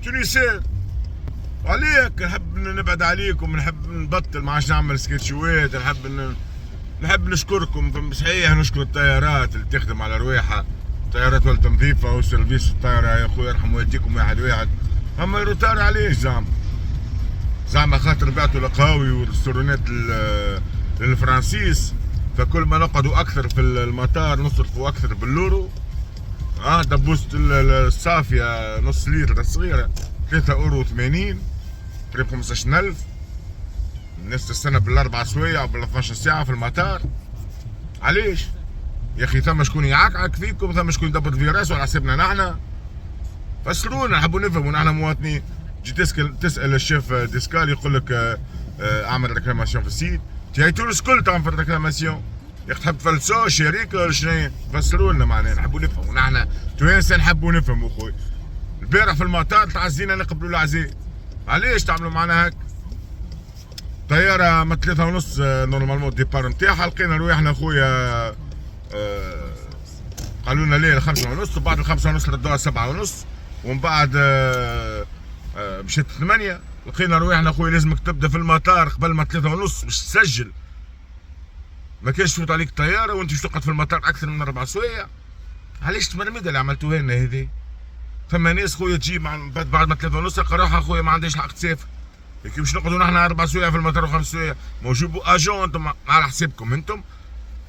تونسيين. عليك نحب نبعد عليكم، نحب نبطل ما عادش نعمل سكتشوات، نحب نشكركم. صحيح نشكر الطيارات اللي تخدم على رواحها، الطيارات ولت نظيفة وسيرفيس الطيارة يا خويا يرحم والديكم واحد واحد. اما الروتار عليش زعما خاطر بعتوا القهاوي والريستورانات للفرنسيس، فكل ما نقعدوا اكثر في المطار نصرفوا اكثر باليورو. دبوسة الصافية نص لتر الصغيرة 3 €80 قريب 15,000. الناس تستنى بالاربع سوايع وبال 12 ساعة في المطار. علاش؟ يا اخي ثم شكون يعكعك فيكم، ثم شكون يدبر في راسه على حسابنا نحنا. فسرونا نحبوا نفهموا نحن مواطنين. تجي تسأل الشيف ديسكال يقول لك اعمل ريكلاماسيون في السيت، هاي تونس كل تعمل في الريكلاماسيون. يا اخي تحب تفلسوا شريكه ولا شنو؟ فسروا لنا معناها نحبوا نفهموا نحن توانسه نحبوا نفهموا خويا. البارح في المطار تعزينا نقبلوا العزاء، علاش تعملوا معنا هيك؟ طيارة من 3:30 نورمالمون الديبار نتاعها، لقينا رواحنا خويا قالوا لنا ليه 5:30، وبعد 5:30 ردوها 7:30، ومن بعد مشيت 8. لقينا رواحنا خويا لازمك تبدا في المطار قبل ما 3:30 باش تسجل. ما كانش تفوت عليك الطيارة وانت باش تقعد في المطار أكثر من 4 سوايع. علاش التمرميدة اللي عملتوها لنا هذي؟ فما ناس خويا تجي بعد ما 3:30 تلقى روحها خويا ما عندهاش الحق تسافر. كي باش نقعدوا نحن 4 سوايع في المطار و5 سوايع، موجودوا اجون انتم على حسابكم انتم،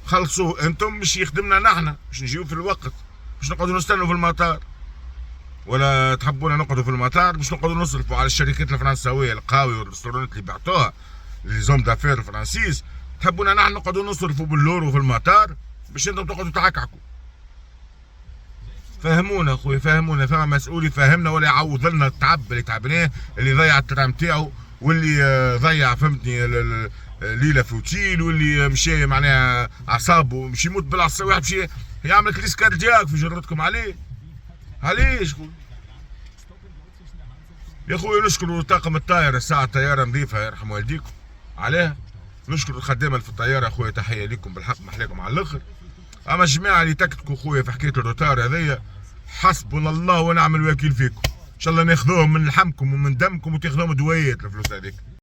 خلصوه انتم باش يخدمنا نحن، باش نجيو في الوقت، باش نقعدوا نستنوا في المطار. ولا تحبونا نقعدوا في المطار باش نقعدوا نصرفوا على الشركات الفرنساويه القهاوي والريستورانات اللي بعتوها لي زوم دافير الفرنسيس؟ تحبونا نحن نقعدوا نصرفوا باليورو في المطار باش انتم تقعدوا تعكعكوا؟ فهمونا خويا فهمونا، فما مسؤول يفهمنا ولا يعوض لنا التعب اللي تعبناه، اللي ضيع الترام نتاعو، واللي ضيع فهمتني ليله في اوتيل، واللي مشى معناها اعصابه مش يموت بالعصا، واحد مشى يعمل كريس كاردياك في جرتكم عليه. علاش خويا؟ يا خويا نشكروا طاقم الطائرة، الساعة الطيارة نظيفة يرحم والديكم عليها. نشكر الخدامة اللي في الطيارة خويا، تحية لكم بالحق محلاكم على الاخر. اما الجماعة اللي تكتكوا خويا في حكاية الروتار هذيا، حسبنا الله ونعم الوكيل فيكم. ان شاء الله ناخذوهم من لحمكم ومن دمكم وتاخذوهم دويات الفلوس هذيك.